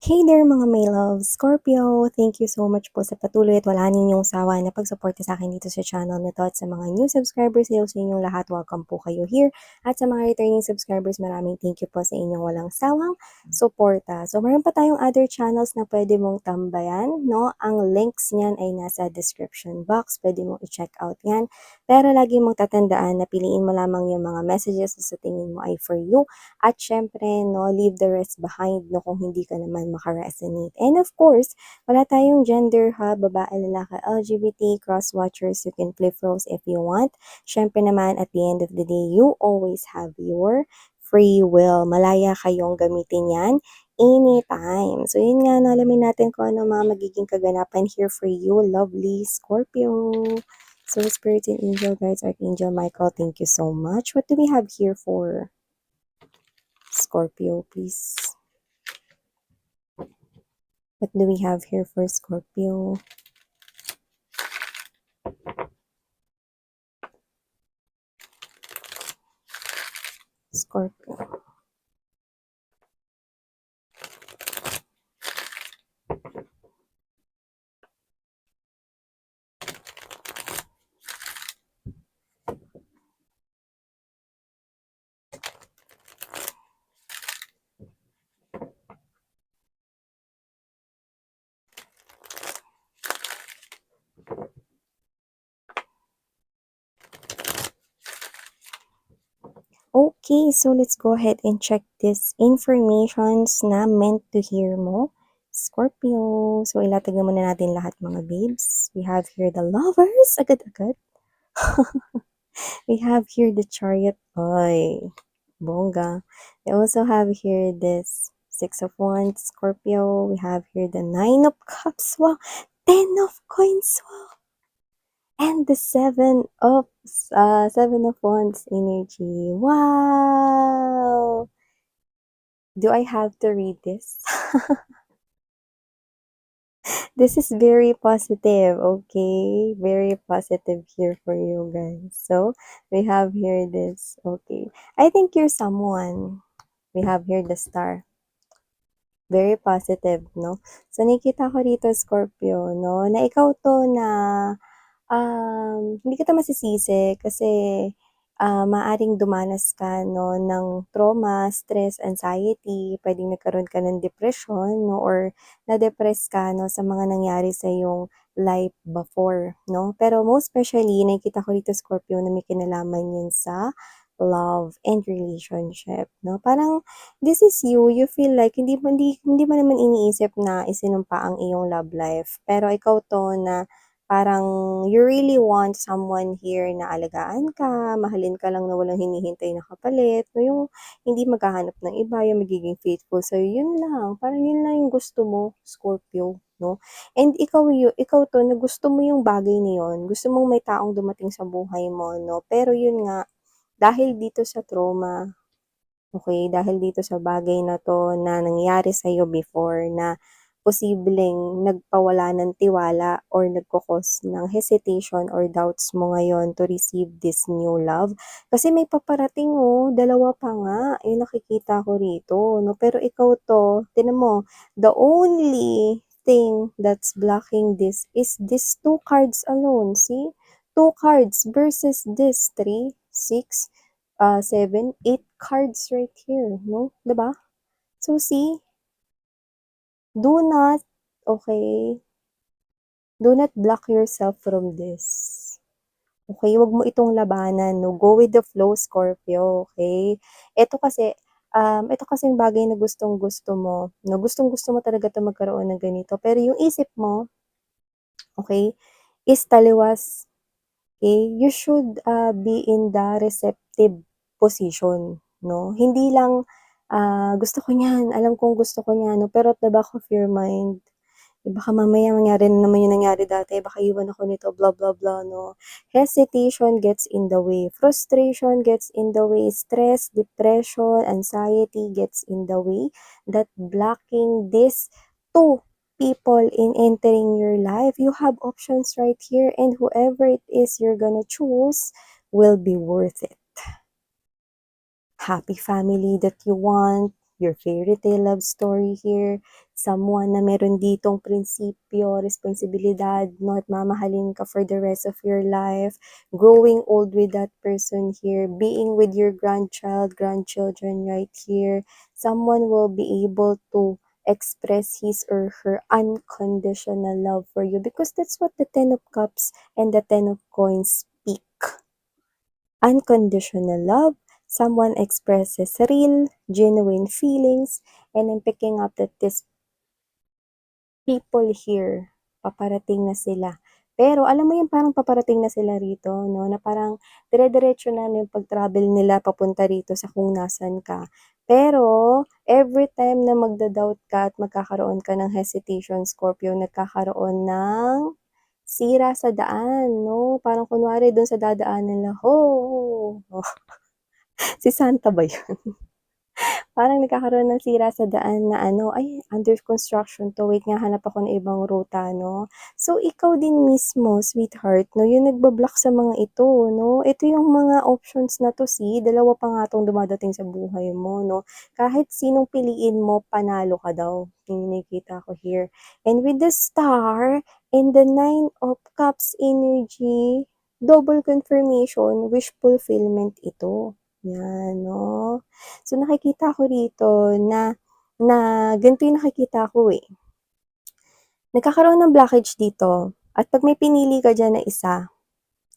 Hey there mga my love, Scorpio! Thank you so much po sa patuloy at wala ninyong sawa na pagsuporta sa akin dito sa channel na 'to at sa mga new subscribers, hello sa inyong lahat, welcome po kayo here. At sa mga returning subscribers, maraming thank you po sa inyong walang sawang suporta. So meron pa tayong other channels na pwede mong tambayan, no? Ang links niyan ay nasa description box, pwede mong i-check out yan. Pero lagi mong tatandaan na piliin mo lamang yung mga messages na sa tingin mo ay for you at syempre, no, leave the rest behind, no, kung hindi ka naman makaresonate. And of course, wala tayong gender ha, babae, lalaki, LGBT, cross-watchers, you can flip roles if you want. Syempre naman, at the end of the day, you always have your free will. Malaya kayong gamitin yan anytime. So yun nga, no, alamin natin kung ano mga magiging kaganapan here for you, lovely Scorpio. So Spirit and Angel Guides, Archangel Michael, thank you so much. What do we have here for Scorpio, please? What do we have here for Scorpio? Scorpio. Okay, so let's go ahead and check this informations na meant to hear mo, Scorpio. So ilatag na muna natin lahat mga babes. We have here the lovers, agad-agad. We have here the chariot, oy, bongga. We also have here this Six of Wands, Scorpio. We have here the Nine of Cups, wow, Ten of Coins, wow. And the Seven of Wands energy. Wow! Do I have to read this? This is very positive, okay? Very positive here for you guys. So, we have here this, okay. I think you're someone. We have here the star. Very positive, no? So, nakikita ko dito, Scorpio, no? Na ikaw to na hindi kita masisisi kasi, maaaring dumanas ka 'no ng trauma, stress, anxiety, puwedeng nagkaroon ka ng depression 'no or na-depress ka 'no sa mga nangyari sa iyong life before 'no. Pero most especially nakikita ko dito Scorpio na may kinalaman 'yan sa love and relationship 'no. Parang this is you, you feel like hindi mo naman iniisip na isinumpa ang iyong love life, pero ikaw 'to na parang you really want someone here na alagaan ka, mahalin ka lang na walang hinihintay na kapalit, no, yung hindi maghahanap ng iba, yung magiging faithful sa'yo, yun lang. Parang yun lang yung gusto mo, Scorpio, no? And ikaw 'to na gusto mo yung bagay na yun, gusto mong may taong dumating sa buhay mo, no? Pero yun nga, dahil dito sa trauma, okay, dahil dito sa bagay na 'to na nangyari sa'yo before na posibleng nagpawala ng tiwala or nagko-cause ng hesitation or doubts mo ngayon to receive this new love. Kasi may paparating, oh, dalawa pa nga, yung nakikita ko rito, 'no. Pero ikaw 'to, tignan mo, the only thing that's blocking this is these two cards alone, see? Two cards versus this three, six, 7, 8 cards right here, no, 'di ba? So see, do not, okay, do not block yourself from this. Okay, wag mo itong labanan, no, go with the flow, Scorpio, okay? Ito kasing bagay na gustong-gusto mo, no, gustong-gusto mo talaga 'to magkaroon ng ganito, pero yung isip mo, okay, is taliwas. Okay, you should, be in the receptive position, 'no? Hindi lang, "Gusto ko niyan, alam kong gusto ko niyan," 'no, pero at the back of your mind, eh, baka mamaya mangyari na naman yung nangyari dati, baka iwan ako nito, blah, blah, blah, 'no? Hesitation gets in the way, frustration gets in the way, stress, depression, anxiety gets in the way, that blocking these 2 people in entering your life. You have options right here, and whoever it is you're gonna choose will be worth it. Happy family that you want, your fairy tale love story here, someone na meron ditong prinsipyo, responsibilidad, 'no, at mamahalin ka for the rest of your life, growing old with that person here, being with your grandchildren right here. Someone will be able to express his or her unconditional love for you because that's what the Ten of Cups and the Ten of Coins speak. Unconditional love, someone expresses real, genuine feelings, and I'm picking up that this people here, paparating na sila. Pero alam mo yung parang paparating na sila rito, no, na parang dire-diretso na yung pag-travel nila papunta rito sa kung nasan ka. Pero every time na magda-doubt ka at magkakaroon ka ng hesitation, Scorpio, nagkakaroon ng sira sa daan, 'no? Parang kunwari dun sa dadaanan nila, "Ho!" Si Santa ba yun? Parang nagkakaroon ng sira sa daan na ano, "Ay, under construction 'to, wait nga hanap ako ng ibang ruta," 'no? So, ikaw din mismo, sweetheart, 'no, yung nagba-block sa mga ito, 'no? Ito yung mga options na 'to, see, dalawa pa nga 'tong dumadating sa buhay mo, 'no? Kahit sinong piliin mo, panalo ka daw, yung nakikita ko here. And with the Star and the Nine of Cups energy, double confirmation, wish fulfillment ito. Yan, 'no? So, nakikita ko rito na na ganito yung nakikita ko, eh. Nagkakaroon ng blockage dito at 'pag may pinili ka diyan na isa,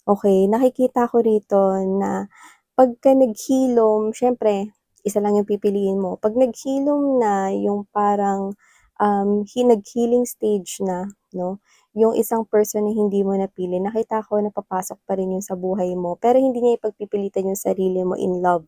okey, nakikita ko rito na pagka naghilom siyempre isa lang yung pipiliin mo. 'Pag naghilom na yung parang, nag-healing stage na, 'no, yung isang person na hindi mo napili, nakita ko na papasok pa rin yun sa buhay mo, pero hindi niya ipagpipilitan yung sarili mo in love.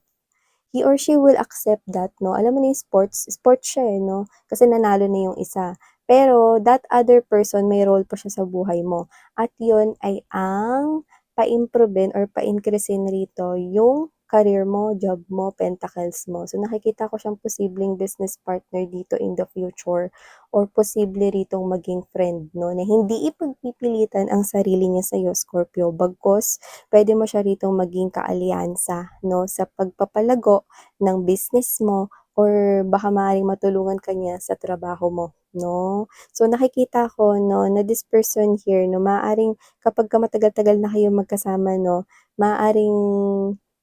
He or she will accept that, 'no. Alam mo na yung sports siya, eh, 'no, kasi nanalo na yung isa. Pero that other person may role pa siya sa buhay mo at yun ay ang pa-improve-in or pa-increasein rito yung career mo, job mo, pentacles mo. So, nakikita ko siyang posibleng business partner dito in the future or posible ritong maging friend, 'no, na hindi ipagpipilitan ang sarili niya sa'yo, Scorpio, bagkus puwede mo siya ritong maging kaalyansa, 'no, sa pagpapalago ng business mo or baka maaaring matulungan ka niya sa trabaho mo, 'no. So, nakikita ko, 'no, na this person here, 'no, maaaring kapagka matagal-tagal na kayong magkasama, 'no, maaaring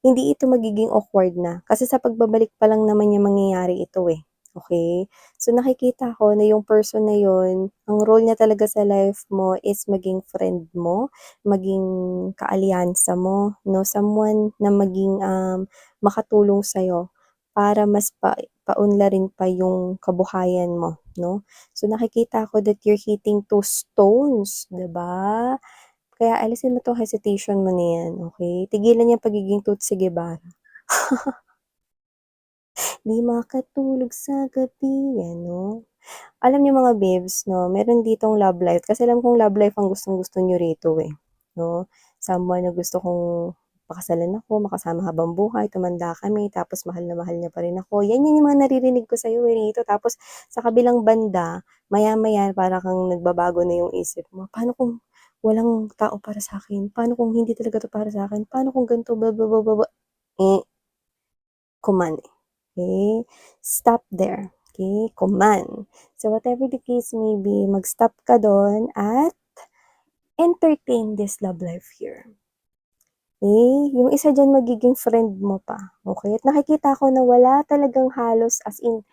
hindi ito magiging awkward na. Kasi sa pagbabalik pa lang naman niya mangyayari ito, eh, okey? So, nakikita ko na yung person na yun, ang role niya talaga sa life mo is maging friend mo, maging kaalyansa mo, 'no, someone na maging, makatulong sa'yo para mas paunlarin pa yung kabuhayan mo, 'no. So, nakikita ko that you're hitting 2 stones, 'di ba? Kaya alisin mo 'tong hesitation mo na 'yan, okey? Tigilan yung pagiging Tutsi Guevara. 'Di makatulog sa gabi, 'yan, 'no? Alam niyo mga babes 'no, meron ditong love life kasi alam kong love life ang gustong-gusto niyo rito, eh, 'no. Someone na gusto kong pakasalan ako, makasama habang buhay, tumanda kami, tapos mahal na mahal niya pa rin ako. Yan yung mga naririnig ko sa'yo, eh, rito. Tapos sa kabilang banda, maya-maya para kang nagbabago na yung isip mo, "Paano kung walang tao para sa'kin? Paano kung hindi talaga 'to para sa'kin? Paano kung ganito, bla bla bla bla bla." Eh, kuman, okay? Stop there, okay? Kuman. So, whatever the case may be, mag-stop ka dun at entertain this love life here. Okay? Yung isa diyan magiging friend mo pa, okay? At nakikita ko na wala talagang halos as in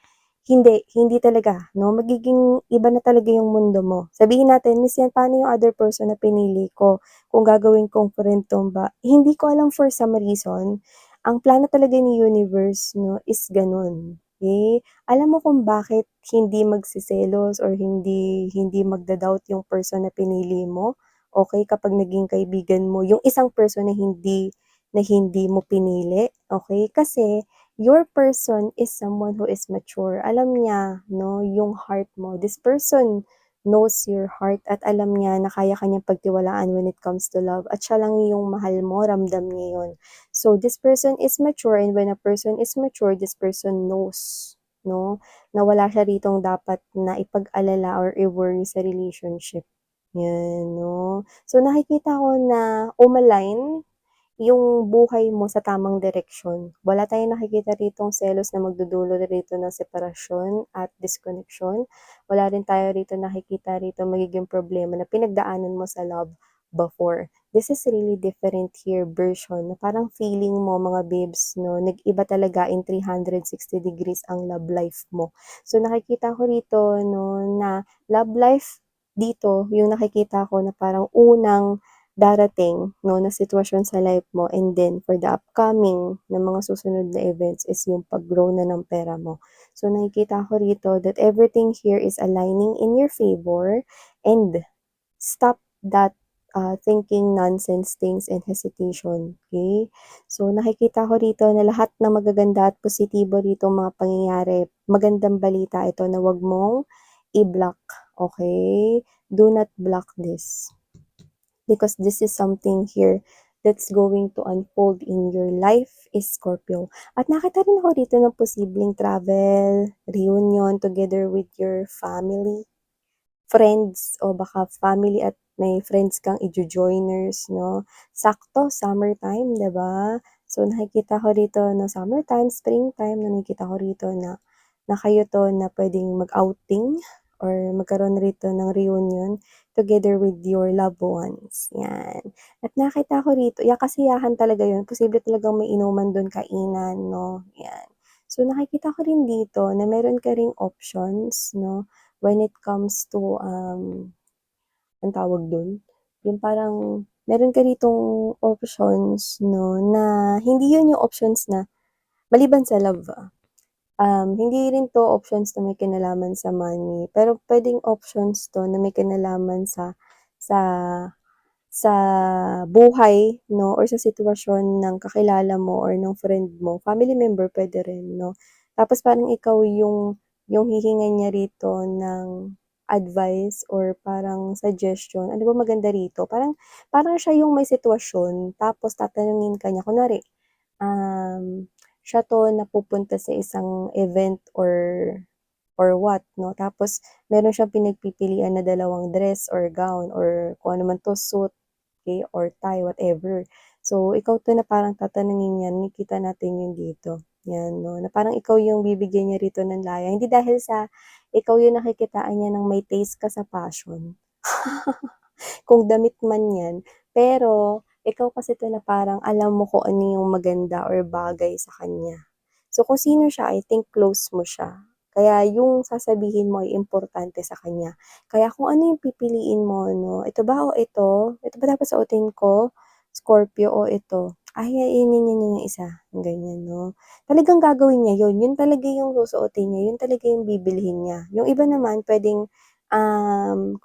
hindi talaga 'no, magiging iba na talaga yung mundo mo. Sabihin natin, "Miss yan, paano yung other person na pinili ko kung gagawin kong friend 'to ba?" Hindi ko alam for some reason, ang plano talaga ni universe 'no, is gano'n, okey? Alam mo kung bakit hindi magseselos or hindi hindi magda-doubt yung person na pinili mo, okey, kapag naging kaibigan mo yung isang person na hindi mo pinili, okey? Kasi your person is someone who is mature. Alam niya 'no, yung heart mo. This person knows your heart at alam niya na kaya ka niyang pagtiwalaan when it comes to love at siya lang yung mahal mo, ramdam niya yun. So, this person is mature and when a person is mature, this person knows 'no, na wala siya ritong dapat na ipag-alala or i-worry sa relationship, 'yan 'no. So, nakikita ko na umalign yung buhay mo sa tamang direksyon. Wala tayong nakikita ritong selos na magdudulot rito ng separasyon at disconnection. Wala rin tayo rito nakikita rito magiging problema na pinagdaanan mo sa love before. This is really different here version na parang feeling mo mga babes 'no, nag-iba talaga in 360 degrees ang love life mo. So nakikita ko rito 'no, na love life dito yung nakikita ko na parang unang darating 'no, na sitwasyon sa life mo and then for the upcoming na mga susunod na events is yung pag-grow na ng pera mo. So nakikita ko rito that everything here is aligning in your favor and stop that, thinking nonsense things and hesitation, okay? So, nakikita ko rito na lahat ng magaganda at positibo rito mga pangyayari, magandang balita ito na 'wag mong i-block, okay? Do not block this. Because this is something here that's going to unfold in your life is Scorpio. At nakita rin ako dito ng posibleng travel, reunion together with your family, friends o baka family at may friends kang ijo-joiners 'no. Sakto summertime, 'di ba? So, nakikita ko rito no summertime, springtime na nakikita ko rito na kayo 'to na puwedeng mag-outing or magkaroon rito ng reunion together with your loved ones, 'yan. At nakita ko rito 'yang kasiyahan talaga 'yun, posible talagang may inuman do'n, kainan 'no, 'yan. So, nakikita ko rin dito na meron ka ring options 'no, when it comes to, anong tawag dun, yung parang meron ka ditong options 'no, na hindi yun yung options na maliban sa love, hindi rin 'to options na may kinalaman sa money, pero puwedeng options 'to na may kinalaman sa sa buhay 'no or sa sitwasyon ng kakilala mo or ng friend mo, family member puwede rin 'no. Tapos parang ikaw yung hihingan niya rito ng advice or parang suggestion, "Ano ba maganda rito?" Parang parang siya yung may sitwasyon tapos tatanungin ka niya kunwari, siya 'to na pupunta sa isang event or what 'no, tapos meron siyang pinagpipilian na dalawang dress or gown or kung ano man 'to, suit, okey, or tie, whatever. So, ikaw 'to na parang tatanungin niya, nakikita natin yun dito, 'yan 'no, na parang ikaw yung bibigyan niya rito ng laya. Hindi dahil sa ikaw yung nakikitaan niya ng may taste ka sa fashion, kung damit man 'yan, pero ikaw kasi 'to na parang alam mo kung ano yung maganda or bagay sa kanya. So, kung sino siya, I think close mo siya. Kaya yung sasabihin mo ay importante sa kanya. Kaya kung ano yung pipiliin mo 'no, "Ito ba o ito? Ito ba dapat suotin ko, Scorpio o ito?" Ay, yun yung isa, ganyan 'no. Talagang gagawin niya yun, yun talaga yung susuotin niya, yun talaga yung bibilhin niya. Yung iba naman puwedeng,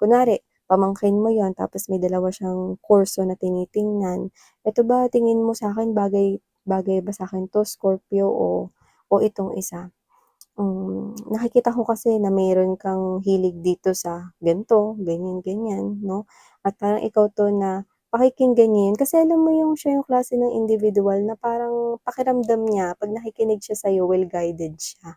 kunwari pamangkin mo yun tapos may dalawa siyang kurso na tinitingnan, "Eto ba tingin mo sa'kin bagay bagay ba sa'kin 'to, Scorpio o itong isa?" Nakikita ko kasi na mayro'n kang hilig dito sa ganito, ganyan, ganyan 'no, at parang ikaw 'to na pakikinggan niya 'yun kasi alam mo yung siya yung klase ng individual na parang pakiramdam niya 'pag nakikinig siya sa'yo well-guided siya.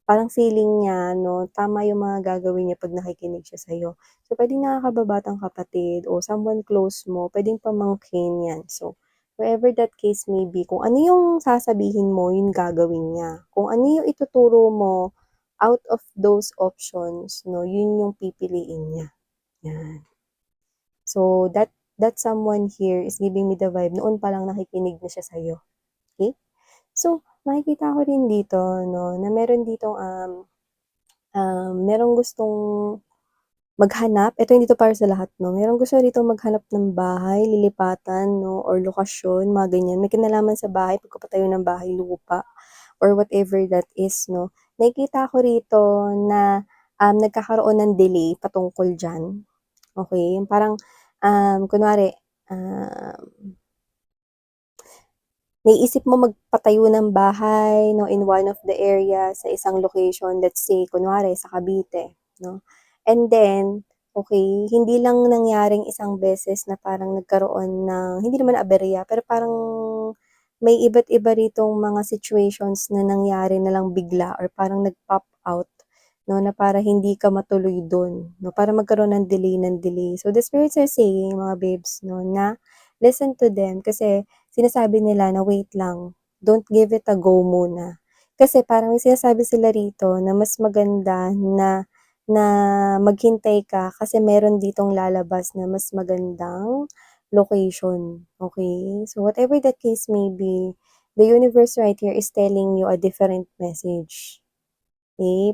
Parang feeling niya 'no, tama yung mga gagawin niya 'pag nakikinig siya sa'yo. So, puwedeng nakakababatang kapatid o someone close mo, puwedeng pamangkin 'yan. So, wherever that case may be, kung ano yung sasabihin mo, yun gagawin niya. Kung ano yung ituturo mo out of those options 'no, yun yung pipiliin niya, 'yan. So, that someone here is giving me the vibe noon pa lang nakikinig na siya sa'yo, okey? So, makikita ko rin dito 'no, na meron ditong, merong gustong maghanap, eto hindi 'to para sa lahat 'no, merong gusto ditong maghanap ng bahay, lilipatan 'no, or lokasyon, mga ganyan. May kinalaman sa bahay, pagpapatayo ng bahay, lupa, or whatever that is 'no. Nakikita ko rito na, nagkakaroon ng delay patungkol diyan, okey? Yung parang, kunwari, um naiisip mo magpatayo ng bahay 'no, in one of the area sa isang location, let's say kunwari sa Cavite 'no. And then, okey, hindi lang nangyaring isang beses na parang nagkaroon ng hindi naman aberya, pero parang may iba't iba ritong mga situations na nangyari na lang bigla or parang nag-pop out 'no, na para hindi ka matuloy dun 'no, para magkaroon ng delay ng delay. So, the spirits are saying mga babes 'no, na listen to them kasi sinasabi nila na wait lang, don't give it a go muna. Kasi parang may sinasabi sila rito na mas maganda na na maghintay ka kasi meron ditong lalabas na mas magandang location, okay? So whatever the case may be, the universe right here is telling you a different message.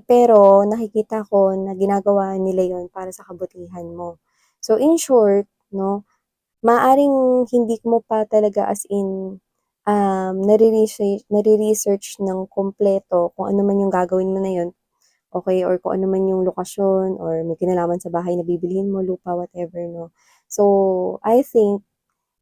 Pero nakikita ko na ginagawa nila yon para sa kabutihan mo. So in short 'no, maaaring hindi mo pa talaga as in, nare-research ng kumpleto kung ano man yung gagawin mo na yun, okey, or kung ano man yung lokasyon or may kinalaman sa bahay na bibilhin mo, lupa, whatever 'no. So, I think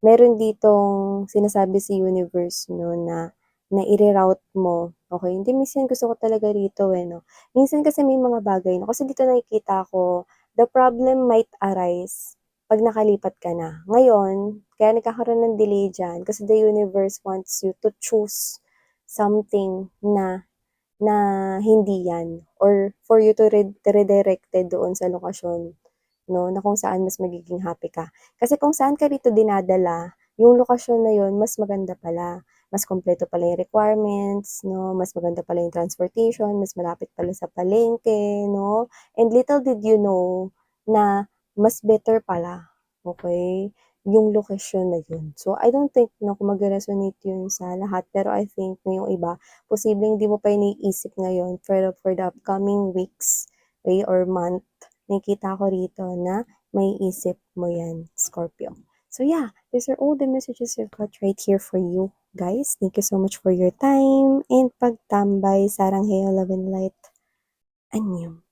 meron ditong sinasabi si universe 'no na ire-route mo, okey. Hindi minsan gusto ko talaga rito, eh, 'no. Minsan kasi may mga bagay 'no, kasi dito nakikita ko, the problem might arise 'pag nakalipat ka na. Ngayon, kaya nagkakaroon ng delay diyan kasi the universe wants you to choose something na na hindi 'yan or for you to redirected doon sa lokasyon 'no, na kung saan mas magiging happy ka. Kasi kung saan ka rito dinadala, yung lokasyon na yun mas maganda pala, mas kumpleto pala yung requirements 'no, mas maganda pala yung transportation, mas malapit pala sa palengke 'no, and little did you know na mas better pala, okey, yung lokasyon na yun. So, I don't think na kung magre-resonate yun sa lahat, pero I think na yung iba posibleng hindi mo pa iniisip ngayon pero for the upcoming weeks, or month, nakikita ko rito na maiisip mo yan, Scorpio. So yeah, these are all the messages I've got right here for you, guys. Thank you so much for your time and pagtambay. Sarang Hayo, love and light. Annyeong.